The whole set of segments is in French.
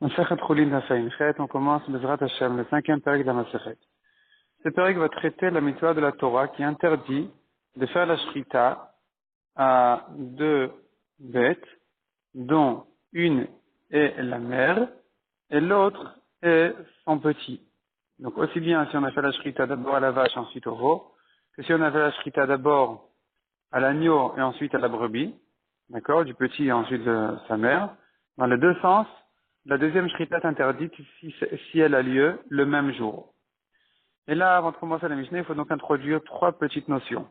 Masechet Chulin Dafei. On commence Bezrat Hashem, le 5e pérec de la Masechet. Ce pérec va traiter la mitzvah de la Torah qui interdit de faire la shrita à deux bêtes, dont une est la mère et l'autre est son petit. Donc aussi bien si on a fait la shrita d'abord à la vache ensuite au veau, que si on a fait la shrita d'abord à l'agneau et ensuite à la brebis, d'accord, du petit et ensuite de sa mère. Dans les deux sens, la deuxième shrita est interdite si elle a lieu le même jour. Et là, avant de commencer la Mishnah, il faut donc introduire trois petites notions.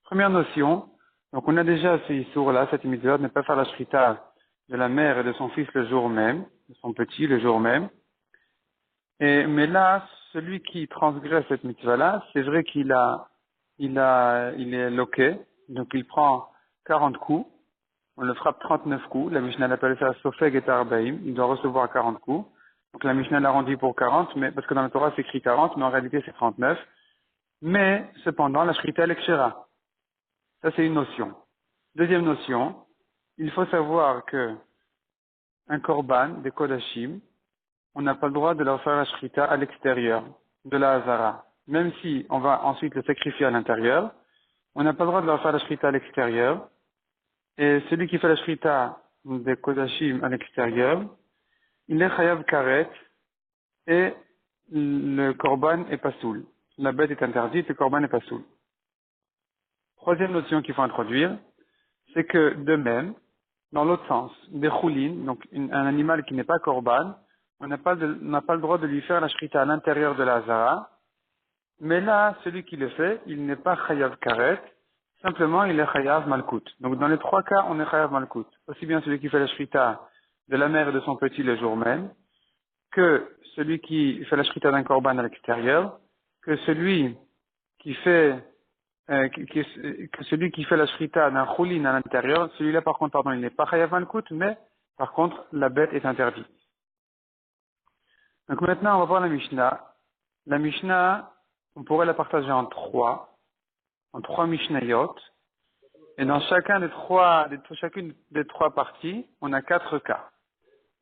Première notion, donc on a déjà ce issour-là, cette mitzvah de ne pas faire la shrita de la mère et de son fils le jour même, de son petit le jour même. Mais là, celui qui transgresse cette mitzvah-là, c'est vrai il est loqué, donc il prend 40 coups, on le frappe 39 coups, la Mishnah l'appelle ça Sofeg et Arbaim, il doit recevoir 40 coups. Donc la Mishnah l'arrondit pour 40, mais, parce que dans la Torah c'est écrit 40, mais en réalité c'est 39. Mais, cependant, la Shrita elle est kshera. Ça c'est une notion. Deuxième notion, il faut savoir que un korban, des kodashim, on n'a pas le droit de leur faire la Shrita à l'extérieur de la Hazara. Même si on va ensuite le sacrifier à l'intérieur, on n'a pas le droit de leur faire la Shrita à l'extérieur. Et celui qui fait la Shrita des kodashim à l'extérieur, il est chayav karet et le korban est pas soul. La bête est interdite, le korban est pas soul. Troisième notion qu'il faut introduire, c'est que de même, dans l'autre sens, des choulines, donc un animal qui n'est pas korban, on n'a pas le droit de lui faire la shrita à l'intérieur de la hazara, mais là, celui qui le fait, il n'est pas chayav karet, simplement il est chayav malkout. Donc dans les trois cas, on est chayav malkout. Aussi bien celui qui fait la shrita de la mère et de son petit le jour même, que celui qui fait la shrita d'un korban à l'extérieur, que celui qui fait que celui qui fait la shrita d'un choulin à l'intérieur, celui-là par contre, pardon, il n'est pas chayav malkout, mais par contre, la bête est interdite. Donc maintenant, on va voir la Mishnah. La Mishnah, on pourrait la partager en trois Mishnayot, et dans chacune des trois parties, on a 4 cas.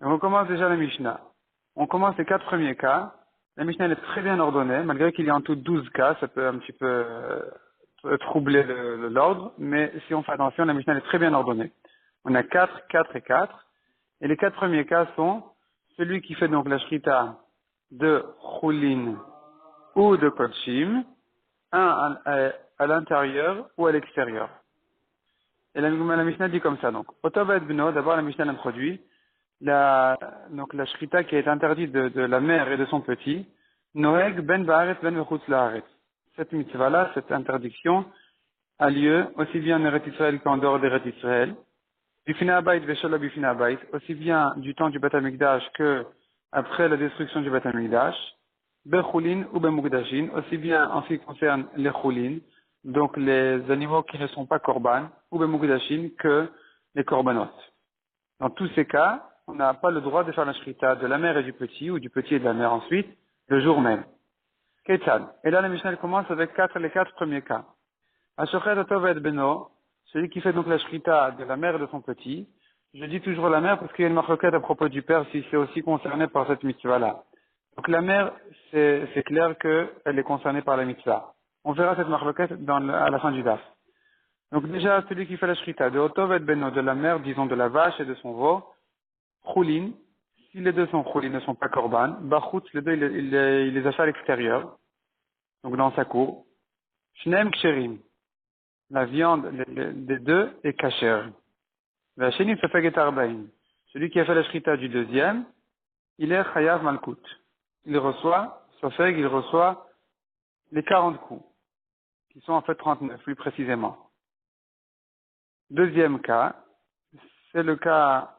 Donc on commence déjà la Mishnah. On commence les 4 premiers cas. La Mishnah elle est très bien ordonnée, malgré qu'il y a en tout 12 cas, ça peut un petit peu troubler l'ordre, mais si on fait attention, la Mishnah elle est très bien ordonnée. On a 4, 4 et 4, et les 4 premiers cas sont celui qui fait donc la shrita de choulin ou de kodshim, un à l'intérieur ou à l'extérieur. Et la Mishnah dit comme ça, donc, Otova et Bno, d'abord la Mishnah introduit, donc la shrita qui est interdite de la mère et de son petit, Noeg ben ba'aretz ben vechutz la'aretz. Cette mitzvah-là, cette interdiction, a lieu aussi bien en Eretz Israël qu'en dehors d'Eretz Israël. Bifina Abayit veshalo Bifina Abayit, aussi bien du temps du Bat HaMikdash que après la destruction du Bat HaMikdash. Bechulin ou Bemukdashin, aussi bien en ce qui concerne les chulin, donc les animaux qui ne sont pas korban, ou Bemukdashin que les korbanot. Dans tous ces cas, on n'a pas le droit de faire la shrita de la mère et du petit, ou du petit et de la mère ensuite, le jour même. Ketzad. Et là, la Mishnah commence avec les 4 premiers cas. Ashochet Otov et Beno, celui qui fait donc la shrita de la mère et de son petit. Je dis toujours la mère parce qu'il y a une marquette à propos du père si c'est aussi concerné par cette mitzvah-là. Donc la mère, c'est clair qu'elle est concernée par la mitzvah. On verra cette marquette à la fin du daf. Donc déjà, celui qui fait la shrita de Otov et Beno, de la mère, disons de la vache et de son veau, choulin, si les deux sont choulin, ne sont pas korban, bachutz, les deux, il les a fait à l'extérieur, donc dans sa cour. Shneem ksherim, la viande des deux est kasher. La chénim sofeg et arbaim. Celui qui a fait la shrita du deuxième, il est chayav malkout. Il reçoit les 40 coups, qui sont en fait 39, plus précisément. Deuxième cas, c'est le cas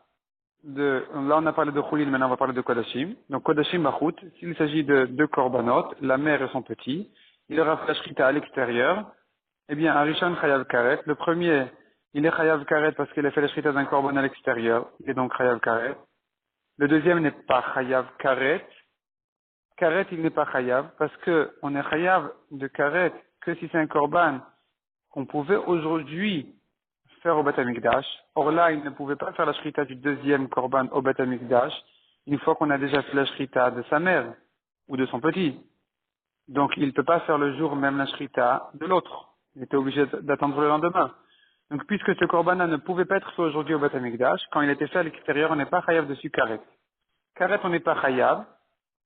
là on a parlé de choulin, maintenant on va parler de kodashim. Donc kodashim bachut, s'il s'agit de deux korbanot, la mère et son petit, il aura fait la shrita à l'extérieur, eh bien, Arishon chayav karet, le premier, il est chayav karet parce qu'il a fait la shrita d'un korban à l'extérieur, il est donc chayav karet. Le deuxième n'est pas chayav karet. Karet, il n'est pas chayav parce que on est chayav de karet que si c'est un korban qu'on pouvait aujourd'hui faire au Bat HaMikdash. Or là, il ne pouvait pas faire la shrita du deuxième korban au Bat HaMikdash. une fois qu'on a déjà fait la shrita de sa mère ou de son petit. Donc, il ne peut pas faire le jour même la shrita de l'autre. Il était obligé d'attendre le lendemain. Donc, puisque ce korban ne pouvait pas être fait aujourd'hui au Beth Amikdash, quand il était fait à l'extérieur, on n'est pas chayav dessus karet. Karet, on n'est pas chayav,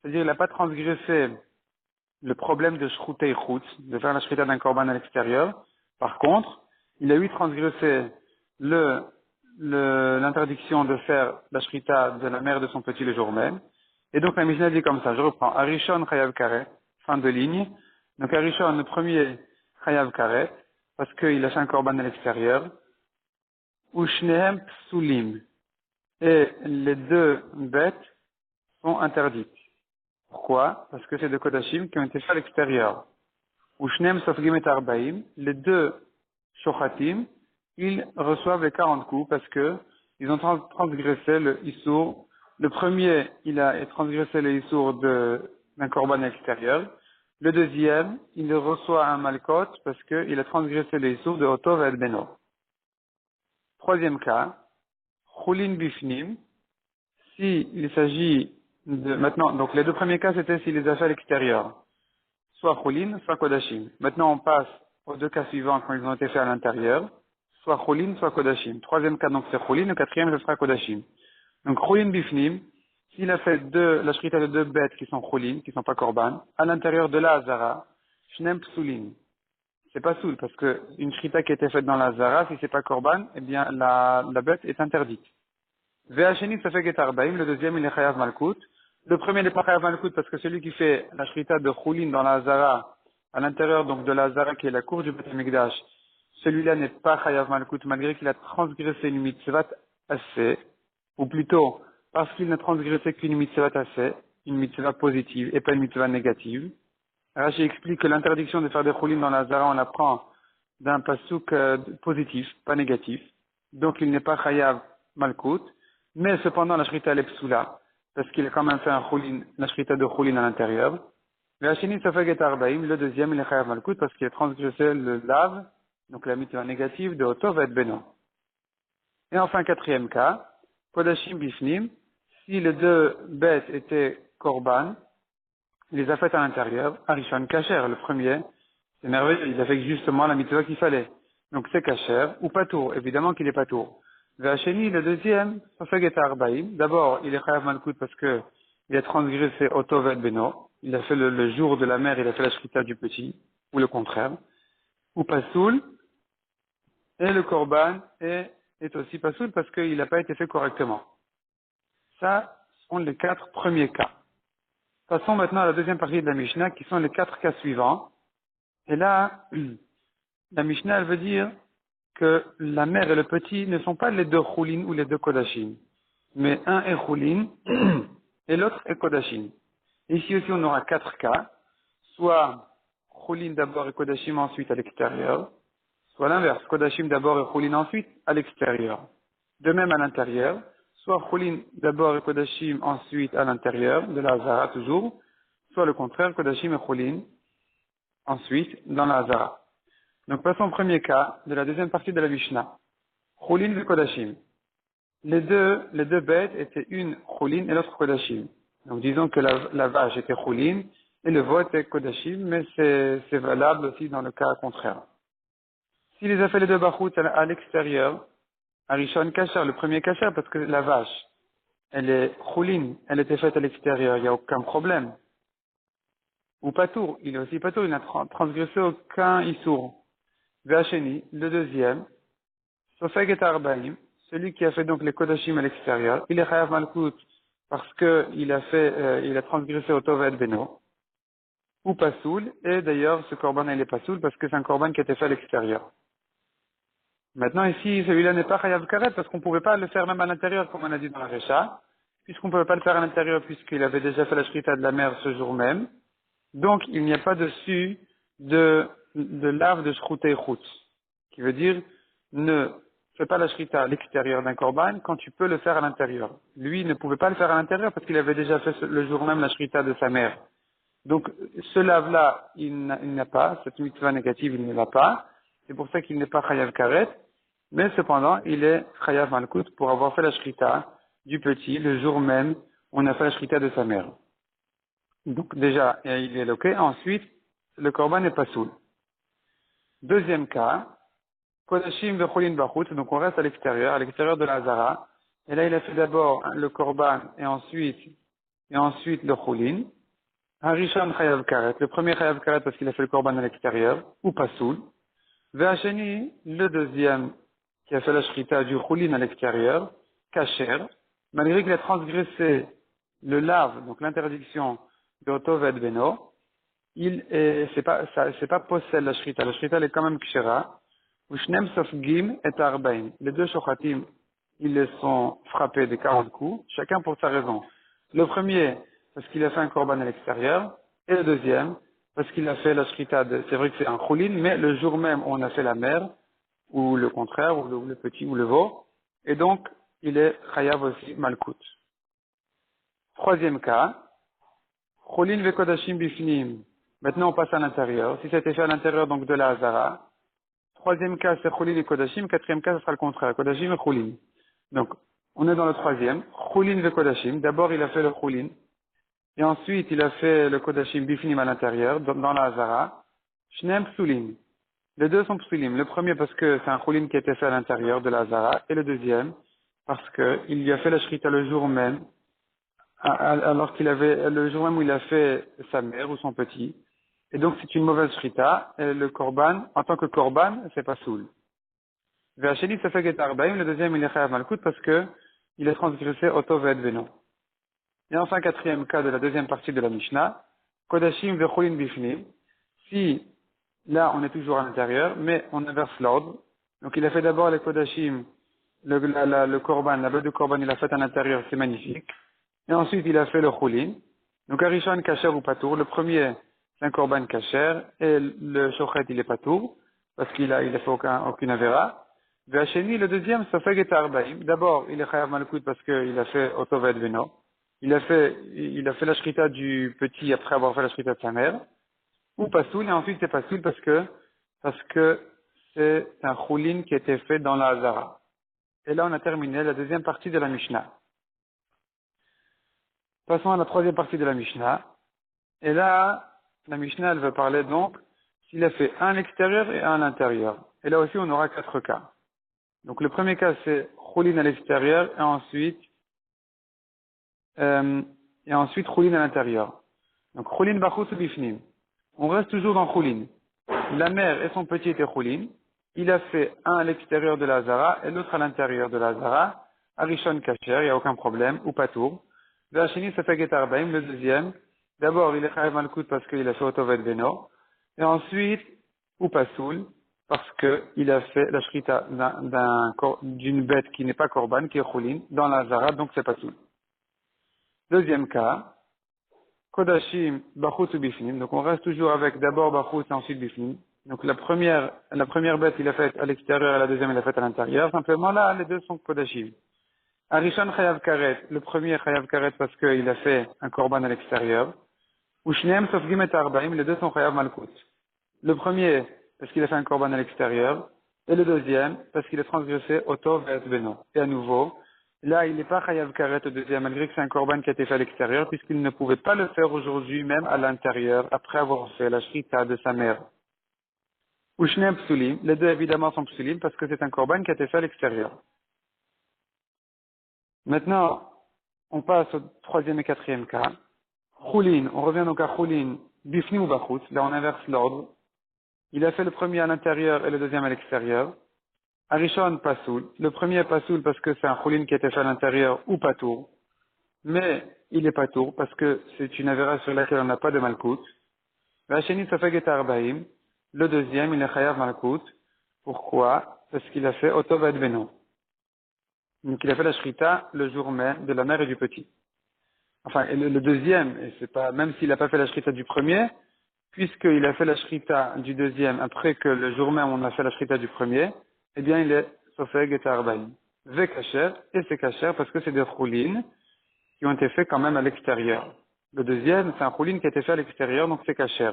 c'est-à-dire il n'a pas transgressé le problème de shroutei chut, de faire la shrita d'un korban à l'extérieur. Par contre, il a eu transgressé l'interdiction de faire la shrita de la mère de son petit le jour même. Et donc la Mishnah dit comme ça, je reprends, Arishon chayav karet, fin de ligne. Donc Arishon, le premier chayav karet, parce qu'il a fait un korban à l'extérieur. Ushnehem psulim. Et les deux bêtes sont interdites. Pourquoi? Parce que c'est des kodashim qui ont été faits à l'extérieur. Ushnem sofgim et arbaim, les deux shochatim, ils reçoivent les 40 coups parce que ils ont transgressé le issour. Le premier, il a transgressé le issour d'un korban extérieur. Le deuxième, il reçoit un malkot parce qu'il a transgressé le issour de Otov et Beno. Troisième cas, chulin bifnim, si il s'agit de, maintenant, donc les deux premiers cas c'était s'il les a fait à l'extérieur. Soit chulin, soit kodashim. Maintenant, on passe aux deux cas suivants quand ils ont été faits à l'intérieur. Soit chulin, soit kodashim. Troisième cas, donc, c'est chulin. Le quatrième, ce sera kodashim. Donc, chulin bifnim, s'il a fait la shrita de deux bêtes qui sont chulin, qui sont pas korban, à l'intérieur de la hazara, shnem psulin. C'est pas soul, parce que une shrita qui a été faite dans la hazara, si c'est pas korban, eh bien, la bête est interdite. Ve'asheni ça fait getarbaim, le deuxième, il est chayav malkout. Le premier n'est pas chayav malkout parce que celui qui fait la shrita de chulin dans la hazara, à l'intérieur donc de la hazara qui est la cour du Beth Amikdash, celui-là n'est pas chayav malkout malgré qu'il a transgressé une mitzvah assez, ou plutôt parce qu'il n'a transgressé qu'une mitzvah assez, une mitzvah positive et pas une mitzvah négative. Rashi explique que l'interdiction de faire des chulin dans la hazara, on l'apprend d'un pasouk positif, pas négatif. Donc il n'est pas chayav malkout. Mais cependant, la shrita elle est psoula, parce qu'il a quand même fait un chulin, la shrita de chulin à l'intérieur. Le hashini safag et arbaim, le deuxième, il est chayav malkout, parce qu'il a transgressé le lave, donc la mitzvah négative de Otov et Beno. Et enfin, quatrième cas, kodashim bifnim, si les deux bêtes étaient korban, il les a faites à l'intérieur, arishon kacher, le premier, c'est merveilleux, il a fait justement la mitzvah qu'il fallait. Donc c'est kacher, ou patour, évidemment qu'il est patour. Vacheni, le deuxième, Sofeget Arbaïm. D'abord, il est Chayav Malkout parce que il a transgressé Otov et Beno. Il a fait le jour de la mère, il a fait la shrita du petit, ou le contraire. Ou Pasoul. Et le Korban est aussi Pasoul parce qu'il n'a pas été fait correctement. Ça sont les 4 premiers cas. Passons maintenant à la deuxième partie de la Mishnah, qui sont les 4 cas suivants. Et là, la Mishnah, elle veut dire que la mère et le petit ne sont pas les deux chulin ou les deux kodashim, mais un est chulin et l'autre est kodashim. Ici aussi, on aura 4 cas, soit chulin d'abord et kodashim ensuite à l'extérieur, soit l'inverse, kodashim d'abord et chulin ensuite à l'extérieur. De même à l'intérieur, soit chulin d'abord et kodashim ensuite à l'intérieur, de la hazara toujours, soit le contraire, kodashim et chulin ensuite dans la hazara. Donc passons au premier cas de la deuxième partie de la Mishnah. Chulin et Kodashim. Les deux bêtes étaient une Chulin et l'autre Kodashim. Donc disons que la vache était Chulin et le veau était Kodashim, mais c'est valable aussi dans le cas contraire. S'il les a fait les deux Bachut à l'extérieur, Arishon Kasher, le premier Kasher, parce que la vache, elle est Chulin, elle était faite à l'extérieur, il n'y a aucun problème. Ou Patour, il est aussi Patour, il n'a transgressé aucun Issour. Vacheni, le deuxième, Sofeg et Arbaim, celui qui a fait donc les Kodashim à l'extérieur, il est Chayav Malkout parce qu'il a transgressé au Tov et Beno, ou Pasoul, et d'ailleurs ce korban il est Pasoul parce que c'est un korban qui a été fait à l'extérieur. Maintenant ici, celui-là n'est pas Chayav Karet parce qu'on ne pouvait pas le faire même à l'intérieur comme on a dit dans la Récha, puisqu'on ne pouvait pas le faire à l'intérieur puisqu'il avait déjà fait la shrita de la mer ce jour même. Donc il n'y a pas dessus de lave de shroutei chut, qui veut dire ne fais pas la shrita à l'extérieur d'un korban quand tu peux le faire à l'intérieur. Lui ne pouvait pas le faire à l'intérieur parce qu'il avait déjà fait le jour même la shrita de sa mère. Donc ce lave-là, il n'a pas, cette mitzvah négative, il ne l'a pas. C'est pour ça qu'il n'est pas chayav karet, mais cependant il est chayav malkout pour avoir fait la shrita du petit le jour même on a fait la shrita de sa mère. Donc déjà, il est loqué. Ensuite, le korban n'est pas soul. Deuxième cas, kodashim vechulin bachut, donc on reste à l'extérieur de la Hazara. Et là, il a fait d'abord le korban et ensuite le chulin. Harishon chayav karet, le premier chayav karet parce qu'il a fait le korban à l'extérieur, ou pas soul. Ve'acheni, le deuxième qui a fait la shrita du chulin à l'extérieur, kacher, malgré qu'il a transgressé le lave, donc l'interdiction de Otoved Beno, c'est pas possède la shrita elle est quand même kshera, Ushnem Sofgim et Arbaim. Les deux shochatim, ils les sont frappés de 40 coups, chacun pour sa raison. Le premier, parce qu'il a fait un korban à l'extérieur, et le deuxième, parce qu'il a fait la shrita c'est vrai que c'est un choulin, mais le jour même, on a fait la mère, ou le contraire, ou le petit, ou le veau, et donc, il est chayav aussi malkout. Troisième cas, Cholin vekodashim bifnim. Maintenant, on passe à l'intérieur. Si ça a été fait à l'intérieur, donc de la Hazara. Troisième cas, c'est Cholin et Kodashim. Quatrième cas, ce sera le contraire. Kodashim et Cholin. Donc, on est dans le troisième. Cholin vekodashim. D'abord, il a fait le Cholin. Et ensuite, il a fait le Kodashim bifnim à l'intérieur, dans la Hazara. Shnem psulim. Les deux sont psulim. Le premier parce que c'est un Cholin qui a été fait à l'intérieur de la Hazara. Et le deuxième, parce que il lui a fait la shrita le jour même, alors qu'il avait, le jour même où il a fait sa mère ou son petit. Et donc c'est une mauvaise shrita, et le korban, en tant que korban, c'est pas soul. V'acheni ça fait Arbaim, le deuxième il est chayav malkout parce que il est transgressé Oto ve'ed veno. Et enfin quatrième cas de la deuxième partie de la Mishnah, Kodashim ve'chulin bifnim. Si, là on est toujours à l'intérieur, mais on inverse l'ordre. Donc il a fait d'abord les Kodashim, le korban, la bête de korban il a fait à l'intérieur, c'est magnifique. Et ensuite, il a fait le chulin. Donc, Arishon, kasher ou patour. Le premier, c'est un korban kasher. Et le shochet, il est patour. Parce qu'il a fait aucune avera. Vacheni, le deuxième, ça fait Geta Arbaim. D'abord, il est chayav malkout parce qu'il a fait Otoved Veno. Il a fait la shrita du petit après avoir fait la shrita de sa mère. Ou pasoul. Et ensuite, c'est pasoul parce que c'est un chulin qui a été fait dans la Hazara. Et là, on a terminé la deuxième partie de la Mishnah. Passons à la troisième partie de la Mishnah. Et là, la Mishnah, elle va parler donc s'il a fait un à l'extérieur et un à l'intérieur. Et là aussi, on aura 4 cas. Donc le premier cas, c'est Choulin à l'extérieur et ensuite Choulin à l'intérieur. Donc Choulin bachut bifnim. On reste toujours dans Choulin. La mère et son petit étaient Choulin. Il a fait un à l'extérieur de la Hazara et l'autre à l'intérieur de la Hazara. Arishon Kacher, il n'y a aucun problème, ou Patour. Vachini Sefeget Arbaim, le deuxième. D'abord, il est Chayav Malkout parce qu'il a fait Otoved Beno. Et ensuite, ou Pasoul, parce qu'il a fait la shrita d'une bête qui n'est pas Korban, qui est Choulin, dans la Hazara, donc c'est Pasoul. Deuxième cas, Kodashim Bachut ou Bifnim. Donc on reste toujours avec d'abord Bachut et ensuite Bifnim. Donc la première bête, il a fait à l'extérieur et la deuxième, il a fait à l'intérieur. Simplement là, les deux sont Kodashim. Arishon Chayav Karet, le premier Chayav Karet parce qu'il a fait un korban à l'extérieur. Ou Shneem Sofgim et Arbaim, les deux sont Chayav Malkout. Le premier parce qu'il a fait un korban à l'extérieur. Et le deuxième parce qu'il a transgressé Oto Ve'et Beno. Et à nouveau, là il n'est pas Chayav Karet au deuxième, malgré que c'est un korban qui a été fait à l'extérieur, puisqu'il ne pouvait pas le faire aujourd'hui même à l'intérieur, après avoir fait la shrita de sa mère. Ou Shneem Psulim, les deux évidemment sont Psulim parce que c'est un korban qui a été fait à l'extérieur. Maintenant, on passe au troisième et quatrième cas. Choulin, on revient donc à Choulin, Bifni ou Bachut, là on inverse l'ordre. Il a fait le premier à l'intérieur et le deuxième à l'extérieur. Arishon Pasoul, le premier Pasoul parce que c'est un Choulin qui a été fait à l'intérieur ou Patour. Mais il est Patour parce que c'est une avéra sur laquelle on n'a pas de Malkout. Vacheni Safeget Arbaim, le deuxième il est Chayav Malkout. Pourquoi? Parce qu'il a fait Otovad Beno. Donc il a fait la shrita le jour même de la mère et du petit. Enfin, et le deuxième, et c'est pas, même s'il n'a pas fait la shrita du premier, puisqu'il a fait la shrita du deuxième après que le jour même on a fait la shrita du premier, eh bien il est sofeg et arbaïm. Ve kacher, et c'est kacher parce que c'est des choulines qui ont été faits quand même à l'extérieur. Le deuxième, c'est un chouline qui a été fait à l'extérieur, donc c'est kacher.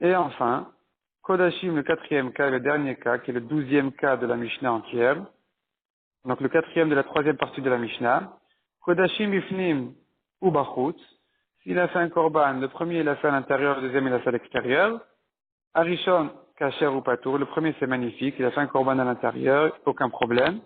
Et enfin, Kodashim, le quatrième cas, le dernier cas, qui est le 12e cas de la Mishnah entière, donc le quatrième de la troisième partie de la Mishnah, Kodashim Ifnim ou Bachut. S'il a fait un korban, le premier il a fait à l'intérieur, le deuxième il a fait à l'extérieur. Arishon, Kacher ou Patour, le premier c'est magnifique, il a fait un korban à l'intérieur, aucun problème.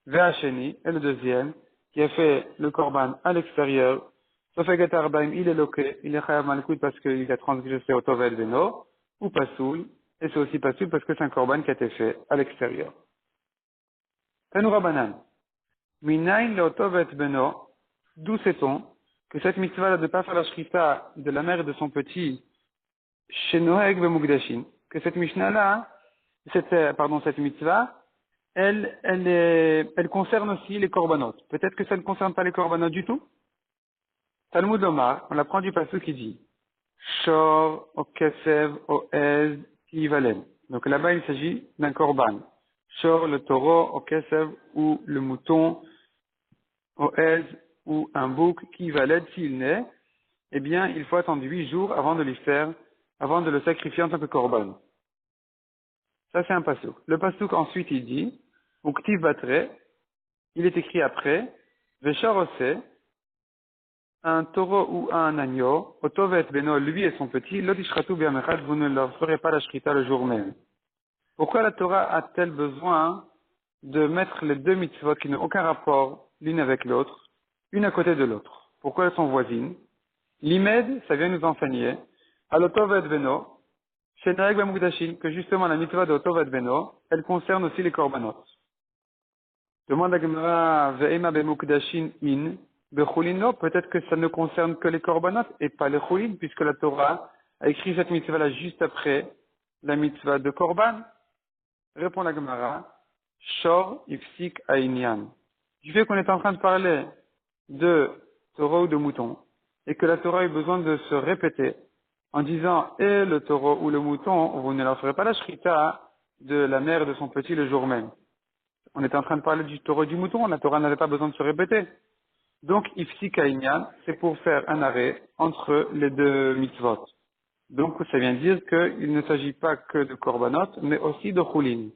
Ve'acheni, et le deuxième, qui a fait le korban à l'extérieur, sauf Arbaim, il est loqué, il est chayav malkout parce qu'il a transgressé au Tovel Beno, ou Pasoul, et c'est aussi Pasoul parce que c'est un korban qui a été fait à l'extérieur. Tanoura Banan. Minain le Tovet Beno, d'où sait-on que cette mitzvah de ne pas faire la shrita de la mère et de son petit, chez Noeg Bemugdashin, que cette Mishnah-là, cette mitzvah, elle concerne aussi les korbanot. Peut-être que ça ne concerne pas les korbanot du tout. Talmud Omar, on apprend du passage qui dit Shor, o Kesev, o Ez, Kivalem. Donc là-bas, il s'agit d'un korban. Shor, le taureau, o Kesev, ou le mouton, o Ez, ou un bouc, qui valide s'il naît, eh bien, il faut attendre 8 jours avant de avant de le sacrifier en tant que korban. Ça, c'est un pasuk. Le pasuk, ensuite, il dit, Uktiv batre, il est écrit après, Veshar ose, un taureau ou un agneau, Otovet beno, lui et son petit, Lodishratu biamechad, vous ne leur ferez pas la shrita le jour même. Pourquoi la Torah a-t-elle besoin de mettre les deux mitzvot qui n'ont aucun rapport l'une avec l'autre, une à côté de l'autre? Pourquoi elles sont voisines? L'imed, ça vient nous enseigner, à l'Otovet beno, chez Naeg Bamugdashin, que justement la mitzvah de Otovet beno, elle concerne aussi les korbanot. Demande la Gemara, Ve'ema bemukdashin in, bechulino, peut-être que ça ne concerne que les korbanot et pas les chulin, puisque la Torah a écrit cette mitzvah-là juste après la mitzvah de korban. Répond la Gemara, Shor ifsik aïnian. Du fait qu'on est en train de parler de taureau ou de mouton, et que la Torah a eu besoin de se répéter, en disant, et le taureau ou le mouton, vous ne leur ferez pas la shrita de la mère et de son petit le jour même. On était en train de parler du taureau et du mouton, la Torah n'avait pas besoin de se répéter. Donc, ifsi kainyan, c'est pour faire un arrêt entre les deux mitzvot. Donc, ça vient dire qu'il ne s'agit pas que de korbanot, mais aussi de chulin.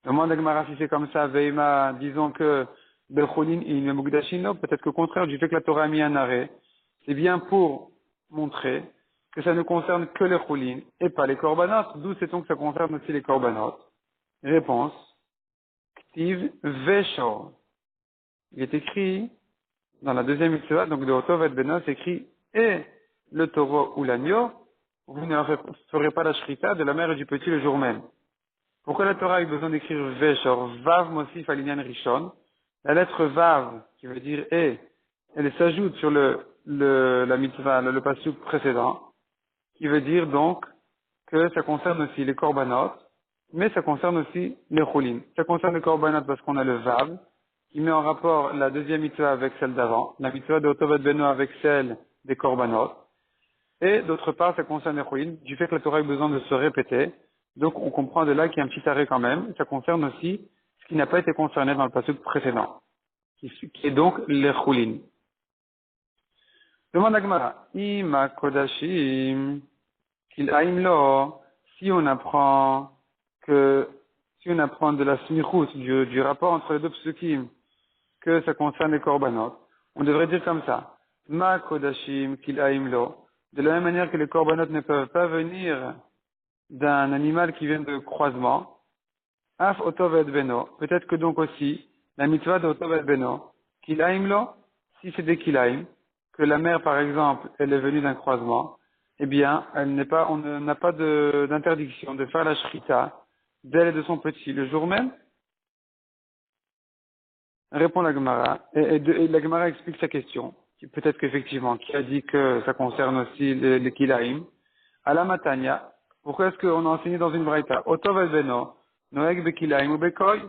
Demande à Gemara si c'est comme ça, Veima, disons que de chulin il ne mugdashino, peut-être qu'au contraire, du fait que la Torah a mis un arrêt, c'est bien pour montrer que ça ne concerne que les chulin et pas les korbanot. D'où sait-on que ça concerne aussi les korbanot? Réponse. Ktiv Veshor. Il est écrit dans la deuxième mitzvah, donc de Otov et Beno, c'est écrit et le taureau ou l'agneau, vous ne leur ferez pas la shrita de la mère et du petit le jour même. Pourquoi la Torah a eu besoin d'écrire Veshor, Vav Mosif Alinyan Rishon? La lettre Vav, qui veut dire et, elle s'ajoute sur la mitzvah, le pasuk précédent, qui veut dire donc que ça concerne aussi les korbanot, mais ça concerne aussi les chulin. Ça concerne les korbanot parce qu'on a le Vav, qui met en rapport la deuxième mitzvah avec celle d'avant, la mitzvah de Otovat Beno avec celle des korbanot, et d'autre part, ça concerne les chulin, du fait que la Torah a eu besoin de se répéter, donc on comprend de là qu'il y a un petit arrêt quand même, ça concerne aussi ce qui n'a pas été concerné dans le passage précédent, qui est donc les chulin. Demande à Gemara, Ima Kodashim, Kilaim si on apprend de la smichut, du rapport entre les deux psukim, que ça concerne les korbanot, on devrait dire comme ça. Ma kodashim kilaim lo. De la même manière que les korbanot ne peuvent pas venir d'un animal qui vient de croisement. Af otov et beno. Peut-être que donc aussi, la mitzvah de otov et beno, kilaim lo, si c'est des kilaim, que la mère par exemple, elle est venue d'un croisement, eh bien, on n'a pas d'interdiction de faire la shrita d'elle et de son petit le jour même. Répond la Gemara, et la Gemara explique sa question, peut-être qu'effectivement, qui a dit que ça concerne aussi les kilaim. À la matania, pourquoi est-ce qu'on a enseigné dans une braïta? Otov el beno, noeg be kilaim ou bekoy.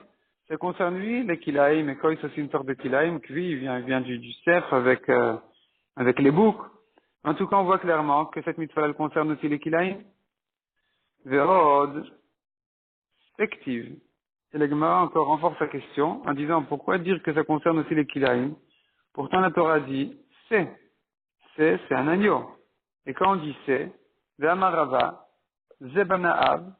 Ça concerne lui, les kilaim, et koy c'est aussi une sorte de kilaim, lui, il vient du cèdre avec les boucs. En tout cas, on voit clairement que cette mitzvah, elle concerne aussi les kilaim. Verod, spective. Et la Gemara encore renforce sa question en disant pourquoi dire que ça concerne aussi les kilaim. Pourtant la Torah dit c'est un agneau. Et quand on dit ve'amarava, zebana'av,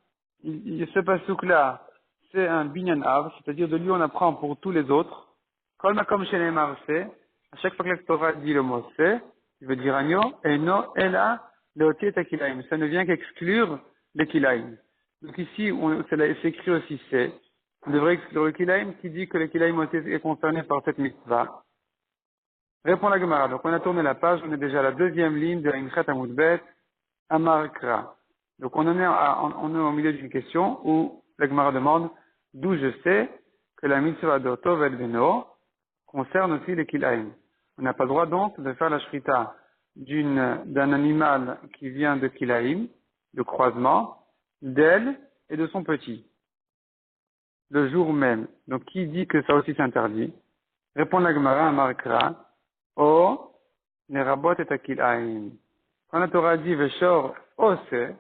ce pasuk-là, c'est un binyan av, c'est-à-dire de lui on apprend pour tous les autres. Kol makom shenemar À chaque fois que la Torah dit le mot c'est, il veut dire agneau, et non, elle a le oti et akilaim. Ça ne vient qu'exclure les kilaim. Donc ici, c'est écrit aussi c'est. On devrait exclure le kilaim qui dit que le kilaim est concerné par cette mitzvah. Répond la Gemara. Donc on a tourné la page, on est déjà à la deuxième ligne de Inchet Amoudbet, Amarkra. Donc on est au milieu d'une question où la Gemara demande d'où je sais que la mitzvah d'Otov El Beno concerne aussi les kilaim. On n'a pas le droit donc de faire la shrita d'un animal qui vient de kilaim, de croisement, d'elle et de son petit, le jour même. Donc qui dit que ça aussi s'interdit? Répond la Gemara Amarkra, O nerabot et akilaim. Quand la Torah dit Veshor Ose,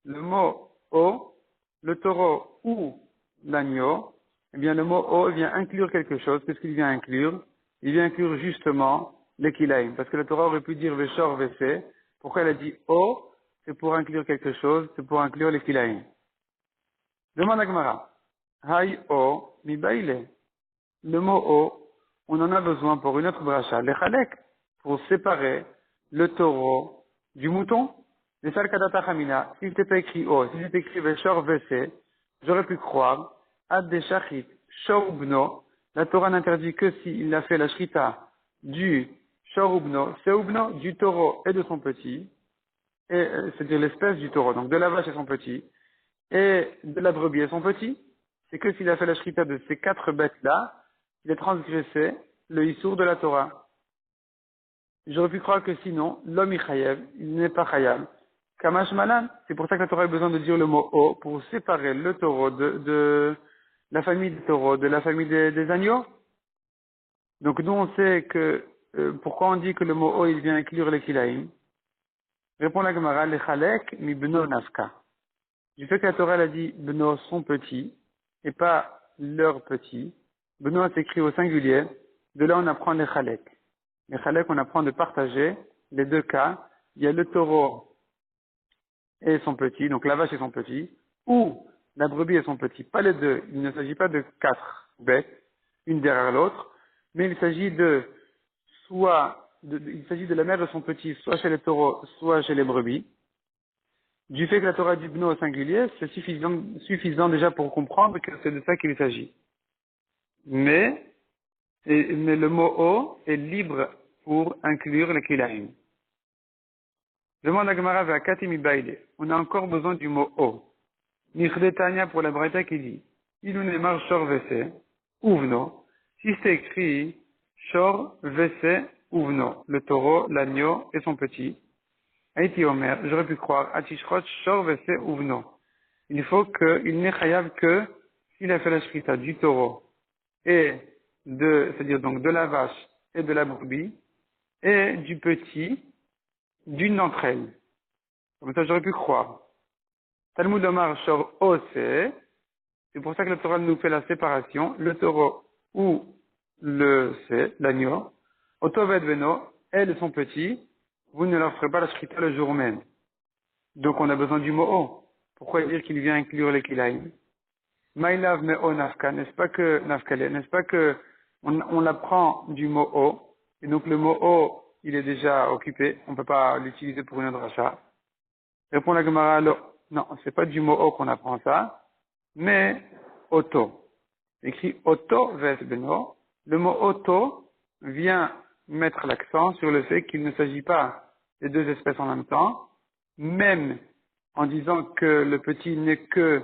le mot O, le taureau ou l'agneau, eh bien le mot O vient inclure quelque chose. Qu'est-ce qu'il vient inclure? Il vient inclure justement les kilaim. Parce que la Torah aurait pu dire Veshor Vese. Pourquoi elle a dit O? C'est pour inclure quelque chose, c'est pour inclure les kilaim. Demande à Gemara. Hay O mi baile. Le mot O, on en a besoin pour une autre bracha, les chalek, pour séparer le taureau du mouton. Les salkadata chamina, si c'était pas écrit O, si c'était écrit Veshor Vese, j'aurais pu croire, ad de shachit, shorubno, la Torah n'interdit que s'il a fait la shrita du shorubno, seubno, du taureau et de son petit, c'est-à-dire l'espèce du taureau, donc de la vache et son petit, et de la brebis et son petit, c'est que s'il a fait la shrita de ces quatre bêtes-là, il a transgressé le issour de la Torah. J'aurais pu croire que sinon, l'homme chayev, il n'est pas chayav. Kamash malan, c'est pour ça que la Torah a besoin de dire le mot O, pour séparer le taureau de la famille des taureaux, de la famille des agneaux. Donc nous on sait que, pourquoi on dit que le mot O, il vient inclure les kilaïm. Répond la Gemara, les chalek mi beno nafka. Du fait que la Torah elle a dit beno son petit, et pas leur petit. Beno s'écrit au singulier. De là on apprend les chalek. Les chalek, on apprend de partager les deux cas. Il y a le taureau et son petit, donc la vache et son petit, ou la brebis et son petit. Pas les deux. Il ne s'agit pas de quatre bêtes, une derrière l'autre, mais il s'agit il s'agit de la mère et son petit, soit chez les taureaux, soit chez les brebis. Du fait que la Torah dit bno au singulier, c'est suffisant déjà pour comprendre que c'est de ça qu'il s'agit. Mais le mot O est libre pour inclure les kilaim. Demande à Gemara vers Katimi Baile. On a encore besoin du mot O. Nichretania pour la Braïta qui dit Ilunemar Shor Vese, Uvno. Si c'est écrit Shor Vese, Uvno, le taureau, l'agneau et son petit. Haïti Omer, j'aurais pu croire Atishrot Shor Vese, Uvno. Il faut qu'il n'est chayav que s'il a fait la shrita du taureau c'est-à-dire donc de la vache et de la brebis, et du petit, d'une d'entre elles. Comme ça, j'aurais pu croire. Talmud Omar Shor Ose, c'est pour ça que le Torah nous fait la séparation, le taureau ou l'agneau, Otoved Beno, elles sont petits, vous ne leur ferez pas la shrita le jour même. Donc on a besoin du mot O. Pourquoi dire qu'il vient inclure les kilaïm? Maïlav me o nafka, n'est-ce pas que nafkale, n'est-ce pas que on l'apprend du mot O, et donc le mot O, il est déjà occupé, on ne peut pas l'utiliser pour une autre achat. Répond la Gemara, non, c'est pas du mot O qu'on apprend ça, mais auto. Écrit auto ves beno. Le mot auto vient mettre l'accent sur le fait qu'il ne s'agit pas des deux espèces en même temps, même en disant que le petit n'est que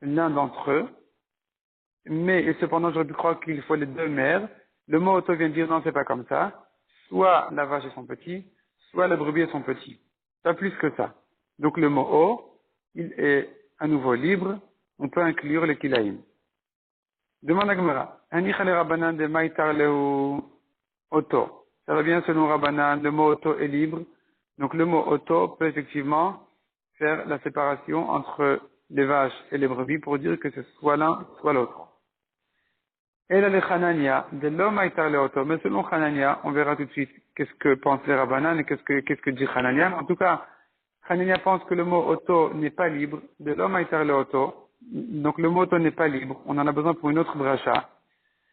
l'un d'entre eux, et cependant j'aurais pu croire qu'il faut les deux mères. Le mot auto vient dire non, c'est pas comme ça. Soit la vache et son petit, soit la brebis et son petit. Pas plus que ça. Donc le mot o, il est à nouveau libre, on peut inclure les kilaïm. Demande à Gemara, Anicha le Rabbanan de Maïtar leu auto. Ça va bien selon Rabbanan, le mot auto est libre. Donc le mot auto peut effectivement faire la séparation entre les vaches et les brebis pour dire que c'est soit l'un, soit l'autre. Et là, le Hanania, de l'homme Maïtar le auto. Mais selon Hanania, on verra tout de suite qu'est-ce que pense les Rabbanan et qu'est-ce que dit Hanania. En tout cas, Hanania pense que le mot auto n'est pas libre. De l'homme Maïtar le auto. Donc le mot auto n'est pas libre. On en a besoin pour une autre bracha.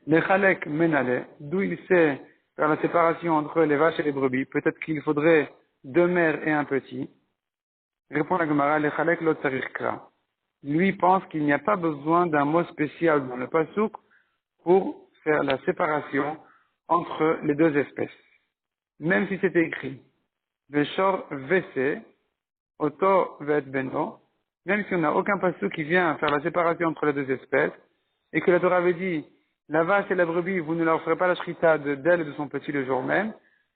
Le Chalek Menale, d'où il sait faire la séparation entre les vaches et les brebis, peut-être qu'il faudrait 2 mères et un petit. Répond la Gemara, Lechalek lo tzarich kra. Lui pense qu'il n'y a pas besoin d'un mot spécial dans le pasouk pour faire la séparation entre les deux espèces. Même si c'était écrit Veshor Vese, Oto Vet Beno, même si on n'a aucun pasouk qui vient faire la séparation entre les deux espèces, et que la Torah avait dit la vache et la brebis, vous ne leur ferez pas la shrita d'elle et de son petit le jour même,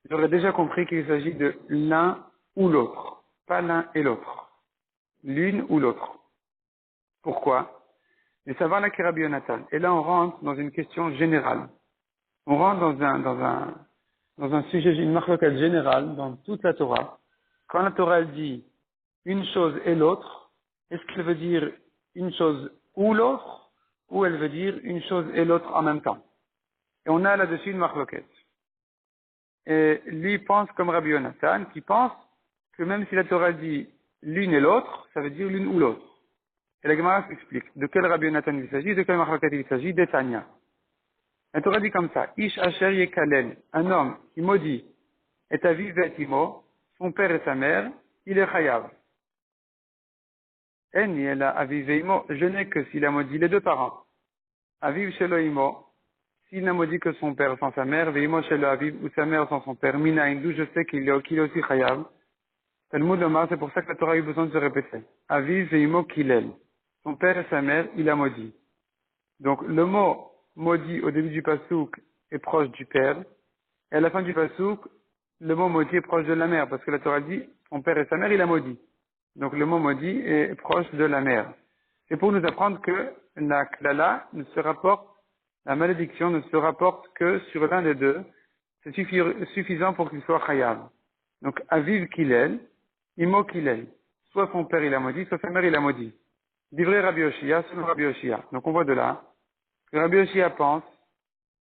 j'aurais déjà compris qu'il s'agit de l'un ou l'autre, pas l'un et l'autre, l'une ou l'autre. Pourquoi? Et ça va la Rabbi Yonatan. Et là, on rentre dans une question générale. On rentre dans un sujet, une marloquette générale dans toute la Torah. Quand la Torah elle dit une chose et l'autre, est-ce qu'elle veut dire une chose ou l'autre, ou elle veut dire une chose et l'autre en même temps? Et on a là-dessus une marloquette. Et lui pense comme Rabbi Yonatan, qui pense que même si la Torah dit l'une et l'autre, ça veut dire l'une ou l'autre. Et la Gemara s'explique. De quel Rabbi Yonatan il s'agit, de quel marloquette il s'agit? D'Etania. La Torah dit comme ça, Ish Asher Yekalel, un homme qui maudit, et aviv vetimo, son père et sa mère, il est chayav. En yela aviv veimo, je n'ai que s'il a maudit les deux parents. Aviv shelo imo, s'il n'a maudit que son père sans sa mère, veimo shelo aviv, ou sa mère sans son père, mina indou, je sais qu'il est aussi chayav. Talmud Omar, c'est pour ça que la Torah a eu besoin de se répéter. Aviv veimo kilel. Son père et sa mère, il a maudit. Donc, le mot maudit au début du pasouk est proche du père, et à la fin du pasouk, le mot maudit est proche de la mère, parce que la Torah dit, son père et sa mère, il a maudit. Donc, le mot maudit est proche de la mère. C'est pour nous apprendre que la klala ne se rapporte, la malédiction ne se rapporte que sur l'un des deux. C'est suffisant pour qu'il soit chayav. Donc, aviv kilel, imo kilel. Soit son père il a maudit, soit sa mère il a maudit. Divrei Rabbi Yoshia, selon Rabbi Yoshia. Donc, on voit de là que Rabbi Yoshia pense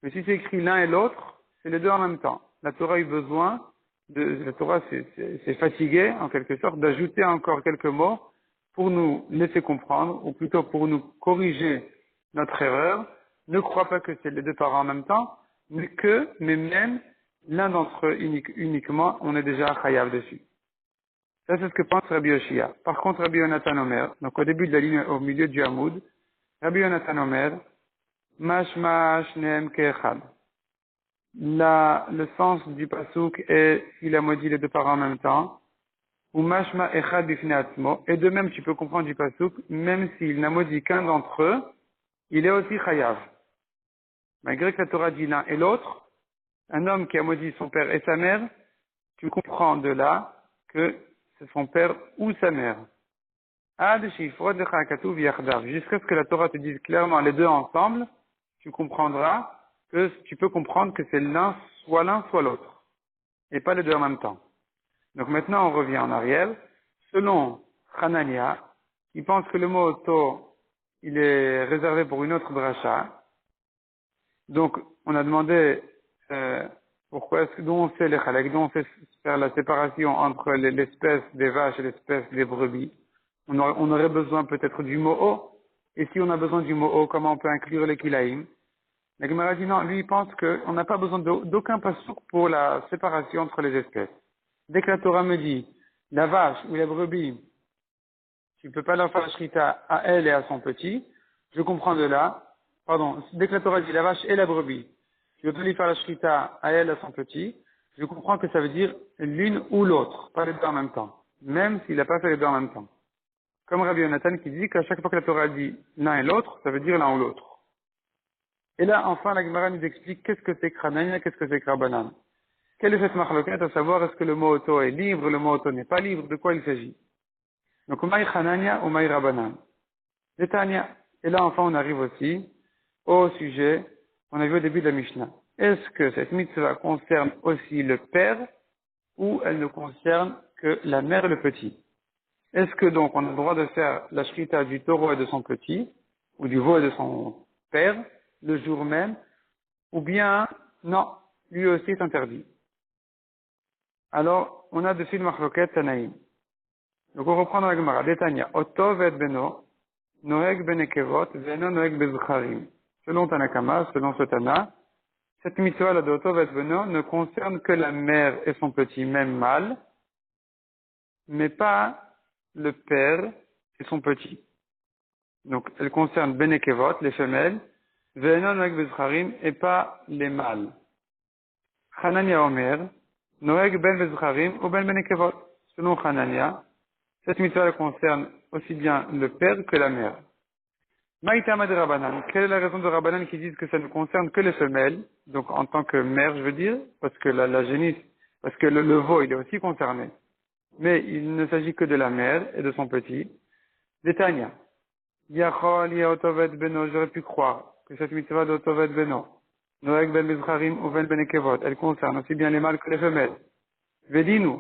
que si c'est écrit l'un et l'autre, c'est les deux en même temps. La Torah a eu besoin la Torah s'est fatiguée, en quelque sorte, d'ajouter encore quelques mots pour nous laisser comprendre, ou plutôt pour nous corriger notre erreur. Ne crois pas que c'est les deux parents en même temps, mais même l'un d'entre eux uniquement, on est déjà chayav dessus. Ça, c'est ce que pense Rabbi Yoshia. Par contre, Rabbi Yonatan Omer, donc au début de la ligne, au milieu du Hamoud, Rabbi Yonatan Omer, Mashma Shneem Keechad. Le sens du pasouk est il a maudit les deux parents en même temps, ou Mashma Echad Bifnei Atzmo. Et de même, tu peux comprendre du pasouk, même s'il n'a maudit qu'un d'entre eux, il est aussi chayav. Malgré que la Torah dit l'un et l'autre, un homme qui a maudit son père et sa mère, tu comprends de là que c'est son père ou sa mère. Jusqu'à ce que la Torah te dise clairement les deux ensemble, tu comprendras que tu peux comprendre que c'est l'un, soit l'autre, et pas les deux en même temps. Donc maintenant on revient en arrière. Selon Hanania, il pense que le mot auto, il est réservé pour une autre dracha. Donc on a demandé pourquoi est-ce que d'où on sait les chalek, d'où on sait faire la séparation entre l'espèce des vaches et l'espèce des brebis. On aurait besoin peut-être du mot o. Et si on a besoin du mot o, comment on peut inclure les kilaïm? La Gemara dit non, lui il pense qu'on n'a pas besoin d'aucun pasouk pour la séparation entre les espèces. Dès que la Torah me dit la vache ou la brebis, tu ne peux pas leur faire la shrita à elle et à son petit, je comprends de là, dès que la Torah dit la vache et la brebis, tu ne peux pas lui faire la shrita à elle et à son petit, je comprends que ça veut dire l'une ou l'autre, pas les deux en même temps, même s'il n'a pas fait les deux en même temps. Comme Rabbi Yonatan qui dit qu'à chaque fois que la Torah dit l'un et l'autre, ça veut dire l'un ou l'autre. Et là, enfin, la Gemara nous explique qu'est-ce que c'est Kranania, qu'est-ce que c'est Krabanan. Quelle est cette marloquette, à savoir est-ce que le mot auto est libre, le mot auto n'est pas libre, de quoi il s'agit. Donc, Umaï Kranania, Umaï Rabanan. Netanya. Et là, enfin, on arrive aussi au sujet qu'on a vu au début de la Mishnah. Est-ce que cette mitzvah concerne aussi le père ou elle ne concerne que la mère et le petit? Est-ce que donc on a le droit de faire la shrita du taureau et de son petit, ou du veau et de son père, le jour même, ou bien, non, lui aussi est interdit. Alors, on a dessus le machloket Tanaïm. Donc on reprend dans la Gemara, Detania, Otov et Beno, Noeg benekevot, Veno Noeg bezcharim. Selon Tanakama, selon ce Tana, cette mitzvah là de Otovet Beno ne concerne que la mère et son petit, même mâle, mais pas le père et son petit. Donc, elle concerne Benekevot, les femelles, Ve'enon Noeg Bezcharim, et pas les mâles. Hanania Omer, Noeg Ben Bezcharim ou Ben Benekevot. Selon Hanania, cette mitzvah concerne aussi bien le père que la mère. Maïtama de Rabbanan, quelle est la raison de Rabbanan qui disent que ça ne concerne que les femelles, donc en tant que mère, je veux dire, parce que la génisse, parce que le veau, il est aussi concerné. Mais il ne s'agit que de la mère et de son petit. Détania. Yachol Yaotovet Beno, j'aurais pu croire que cette mitzvah d'Otovet Beno, Noeg Ben Bezcharim ou Ben Benekevot, elle concerne aussi bien les mâles que les femelles. Vedinu,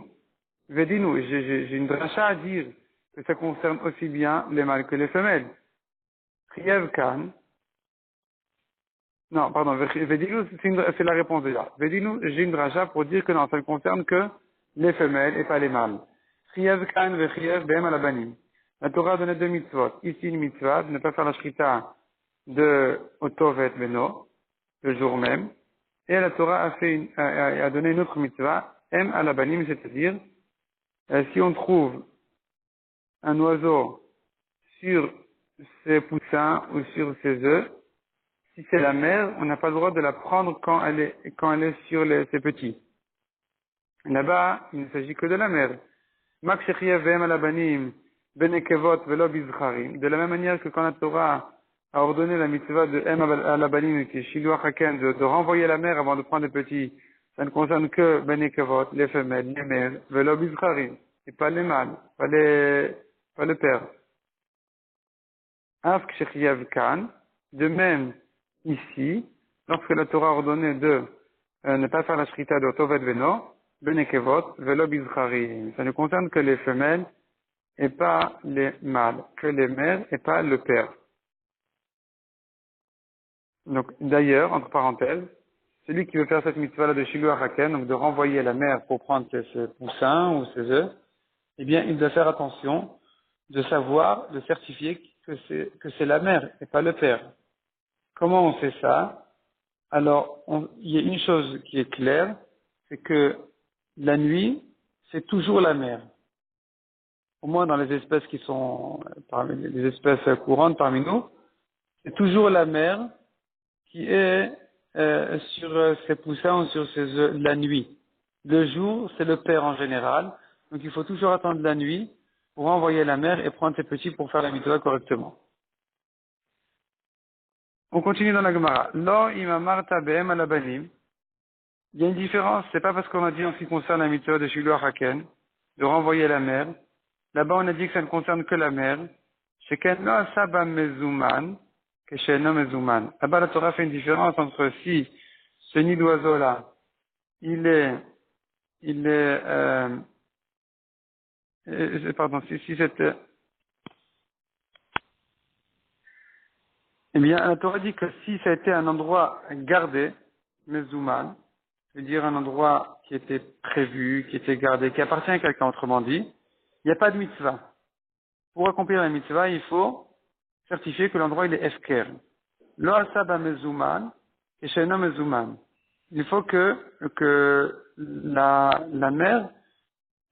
j'ai une dracha à dire que ça concerne aussi bien les mâles que les femelles. Triev Khan, non, pardon, Vedinu, c'est la réponse déjà. Vedinu, j'ai une dracha pour dire que non, ça ne concerne que les femelles et pas les mâles. Triev Khan, Vechiyev, Behem Alabanim. La Torah a donné deux mitzvot. Ici, une mitzvah, de ne pas faire la shrita de Otovet Beno, le jour même. Et la Torah a donné une autre mitzvah, M Alabanim, c'est-à-dire, si on trouve un oiseau sur ses poussins ou sur ses œufs, si c'est la mère, on n'a pas le droit de la prendre quand elle est sur ses petits. Là-bas, il ne s'agit que de la mère. Mak shechiev ve'em alabanim benekevot velo bizcharim. De la même manière que quand la Torah a ordonné la mitzvah de em alabanim, qui est shiluach haken, de renvoyer la mère avant de prendre les petits, ça ne concerne que benekevot, les femelles, les mères, velo bizcharim, et pas les mâles, pas le père. Afk shechiev kan. De même, ici, lorsque la Torah a ordonné de ne pas faire la shrita de Tovet Beno, Benekevot, Velo Bizcharim. Ça ne concerne que les femelles et pas les mâles, que les mères et pas le père. Donc, d'ailleurs, entre parenthèses, celui qui veut faire cette mitzvah-là de Shiluach Haken, donc de renvoyer la mère pour prendre ses poussins ou ses œufs, eh bien, il doit faire attention de savoir, de certifier que c'est la mère et pas le père. Comment on sait ça? Alors, il y a une chose qui est claire, c'est que la nuit, c'est toujours la mère. Au moins dans les espèces qui sont parmi les espèces courantes parmi nous, c'est toujours la mère qui est sur ses poussins ou sur ses œufs la nuit. Le jour, c'est le père en général. Donc il faut toujours attendre la nuit pour envoyer la mère et prendre ses petits pour faire la mitzvah correctement. On continue dans la Gemara. Lo imamarta be'em alabanim. Il y a une différence, c'est pas parce qu'on a dit en ce qui concerne la mitzvah de Shiluach Haken, de renvoyer la mère. Là-bas, on a dit que ça ne concerne que la mère. Sheken lo asaba mezuman, que she'eno mezuman. Là-bas, la Torah fait une différence entre si ce nid d'oiseau-là, si cette, eh bien, la Torah dit que si ça a été un endroit gardé, mezuman, c'est-à-dire un endroit qui était prévu, qui était gardé, qui appartient à quelqu'un, autrement dit, il n'y a pas de mitzvah. Pour accomplir la mitzvah, il faut certifier que l'endroit il est efker. Lo asaba mezuman, et she'eno mezuman. Il faut que la mère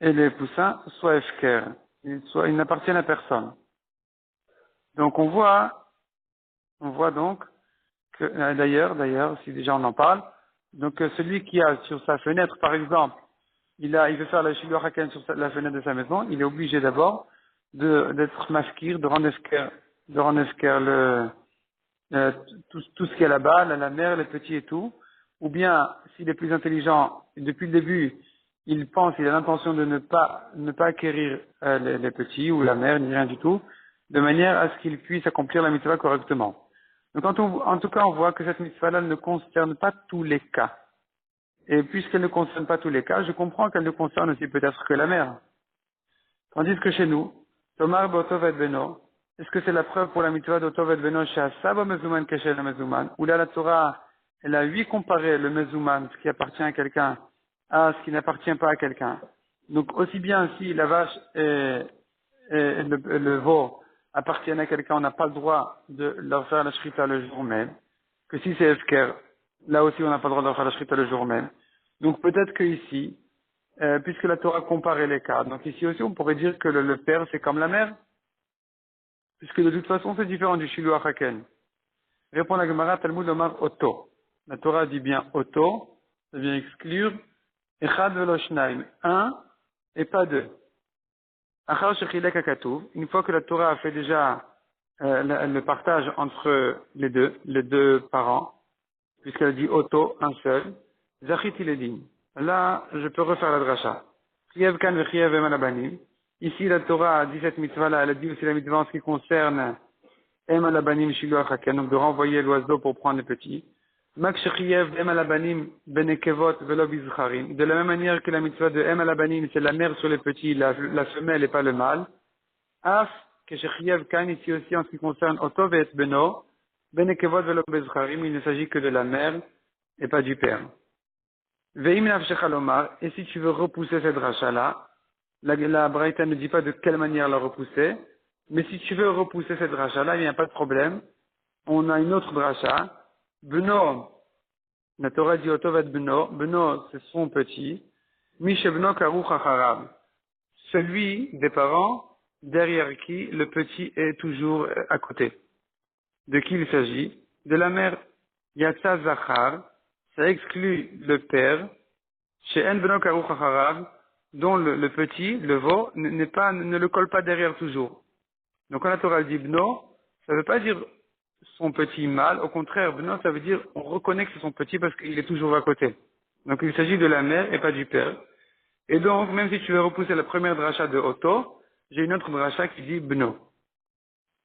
et les poussins soient efker. Ils n'appartiennent à personne. Donc on voit donc que, d'ailleurs, si déjà on en parle, donc celui qui a sur sa fenêtre, par exemple, il veut faire la shiluach haken sur la fenêtre de sa maison, il est obligé d'abord d'être maskir, de rendre efker tout ce qui est là-bas, la mère, les petits et tout. Ou bien, s'il est plus intelligent, depuis le début, il a l'intention de ne pas acquérir les petits ou la mère, ni rien du tout, de manière à ce qu'il puisse accomplir la mitzvah correctement. Donc, en tout cas, on voit que cette mitzvah-là ne concerne pas tous les cas. Et puisqu'elle ne concerne pas tous les cas, je comprends qu'elle ne concerne aussi peut-être que la mère. Tandis que chez nous, Tomar Botovet Beno, est-ce que c'est la preuve pour la mitzvah d'Otovet Beno chez Asaba Mezuman Keshe le Mezuman, où là la Torah, elle a comparé le Mezuman, ce qui appartient à quelqu'un, à ce qui n'appartient pas à quelqu'un. Donc aussi bien si la vache et le veau appartiennent à quelqu'un, on n'a pas le droit de leur faire la shrita le jour même, que si c'est Efker, Là aussi, on n'a pas le droit de faire la shrita le jour même. Donc peut-être que ici, puisque la Torah comparait les cas, donc ici aussi, on pourrait dire que le père, c'est comme la mère, puisque de toute façon, c'est différent du shilu haken. Répond la Gemara, Talmud Omar Oto. La Torah dit bien Oto, ça vient exclure Echad velo shnaim, un et pas deux. Achar shechilek hakatuv, une fois que la Torah a fait déjà le partage entre les deux parents, puisqu'elle dit Oto, un seul, Zachit il est digne. Là, je peux refaire la dracha. Chiev kan vechiev em alabanim. Ici, la Torah a dit cette mitzvah-là, elle a dit aussi la mitzvah en ce qui concerne em alabanim shilu achaken, donc de renvoyer l'oiseau pour prendre les petits. Mak shechiev em alabanim benekevot velo bizcharim. De la même manière que la mitzvah de em alabanim, c'est la mère sur les petits, la femelle et pas le mâle. Af, que shechiev kan, ici aussi en ce qui concerne Oto ve'et beno, benekevot velo bizcharim, il ne s'agit que de la mère et pas du père. Ve'im nafshecha lomar, et si tu veux repousser cette dracha-là, la Braïta ne dit pas de quelle manière la repousser, mais si tu veux repousser cette dracha-là, il n'y a pas de problème. On a une autre dracha. Beno, la Torah dit Otovet Beno, Beno c'est son petit, Mishebno Karuch Acharab, celui des parents derrière qui le petit est toujours à côté. De qui il s'agit? De la mère Yatsa Zachar, ça exclut le père, chez En Beno Karuch Acharab, dont le petit, le veau, ne le colle pas derrière toujours. Donc quand la Torah dit Bno, ça ne veut pas dire son petit mâle, au contraire, Bno, ça veut dire on reconnaît que c'est son petit parce qu'il est toujours à côté. Donc il s'agit de la mère et pas du père. Et donc, même si tu veux repousser la première dracha de Otto, j'ai une autre dracha qui dit Bno,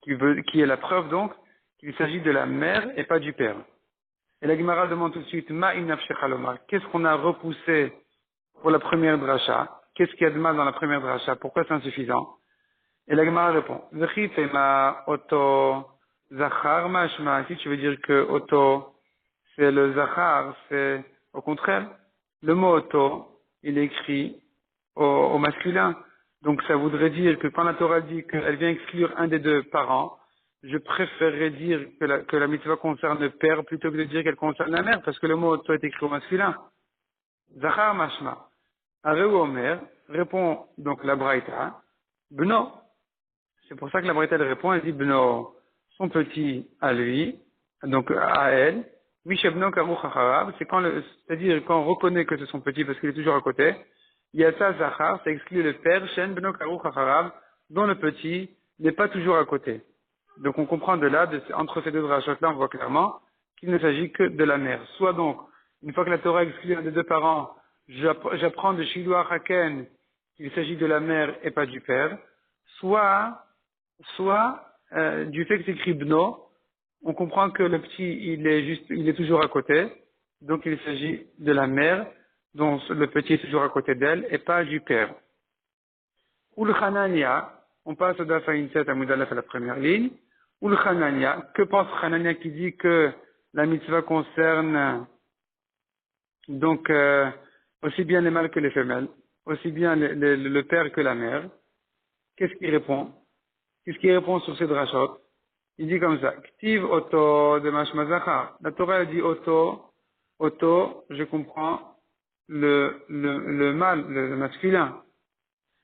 qui est la preuve donc qu'il s'agit de la mère et pas du père. Et la Gemara demande tout de suite, Ma inafshecha lomar, qu'est-ce qu'on a repoussé pour la première dracha? Qu'est-ce qu'il y a de mal dans la première dracha? Pourquoi c'est insuffisant? Et la Gemara répond, V'chi tema Otto Zachar mashma, si tu veux dire que Otto, c'est le Zachar, c'est au contraire, le mot Otto, il est écrit au masculin. Donc ça voudrait dire que quand la Torah dit qu'elle vient exclure un des deux parents, je préférerais dire que la mitzvah concerne le père plutôt que de dire qu'elle concerne la mère, parce que le mot Otto est écrit au masculin. Zachar mashma. Areu Omer répond donc la Braïta, Beno. C'est pour ça que la Braïta elle répond, elle dit Beno, son petit à lui, donc à elle. Mishebno Karuch Acharab, c'est-à-dire quand on reconnaît que c'est son petit parce qu'il est toujours à côté. Yatsa Zachar, ça exclut le père, Shen Beno Karuch Acharab, dont le petit n'est pas toujours à côté. Donc on comprend de là, entre ces deux drachot-là, on voit clairement qu'il ne s'agit que de la mère. Soit donc, une fois que la Torah exclut un des deux parents, j'apprends de Shilu Haken qu'il s'agit de la mère et pas du père. Soit du fait que c'est écrit Bno, on comprend que le petit, il est toujours à côté, donc il s'agit de la mère, dont le petit est toujours à côté d'elle, et pas du père. Ul Hanania, on passe au Dafa Inset à Moudalaf à la première ligne. Ul Hanania, que pense Hanania qui dit que la mitzvah concerne donc aussi bien les mâles que les femelles, aussi bien le père que la mère? Qu'est-ce qu'il répond? Qu'est-ce qu'il répond sur ces drachot? Il dit comme ça, Ktiv Oto de Mashmazachar. La Torah dit Oto, je comprends le mâle, le masculin.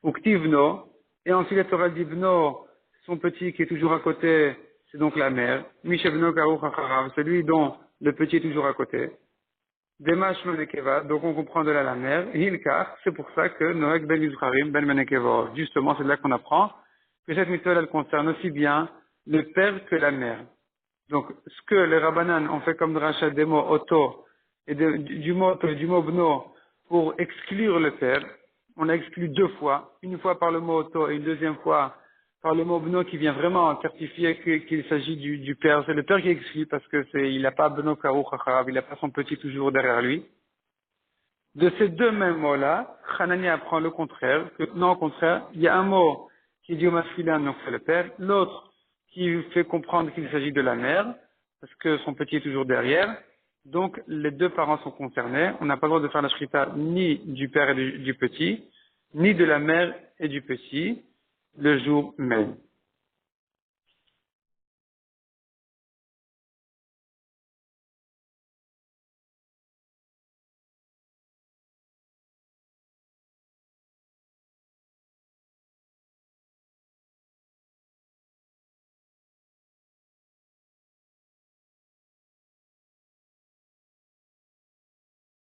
Ou Ktiv No, et ensuite la Torah dit Bno, son petit qui est toujours à côté, c'est donc la mère. Mishevno Karuch Acharav, celui dont le petit est toujours à côté. Demash Menekeva, donc on comprend de là la mère. Hilkar, c'est pour ça que Noek Ben Yizcharim Ben Menekeva, justement c'est de là qu'on apprend que cette mitzvah elle concerne aussi bien le père que la mère. Donc, ce que les Rabbanan ont fait comme drachat des mots Oto et du mot Oto et du mot Bno pour exclure le père, on l'a exclu deux fois, une fois par le mot Oto et une deuxième fois par le mot Bno qui vient vraiment certifier qu'il s'agit du père. C'est le père qui est exclu parce que il n'a pas Bno Karuch Acharab, il n'a pas son petit toujours derrière lui. De ces deux mêmes mots-là, Hanani apprend le contraire, que non, au contraire, il y a un mot qui dit au masculin, donc c'est le père, l'autre qui fait comprendre qu'il s'agit de la mère, parce que son petit est toujours derrière. Donc, les deux parents sont concernés. On n'a pas le droit de faire la shrita ni du père et du petit, ni de la mère et du petit, le jour même.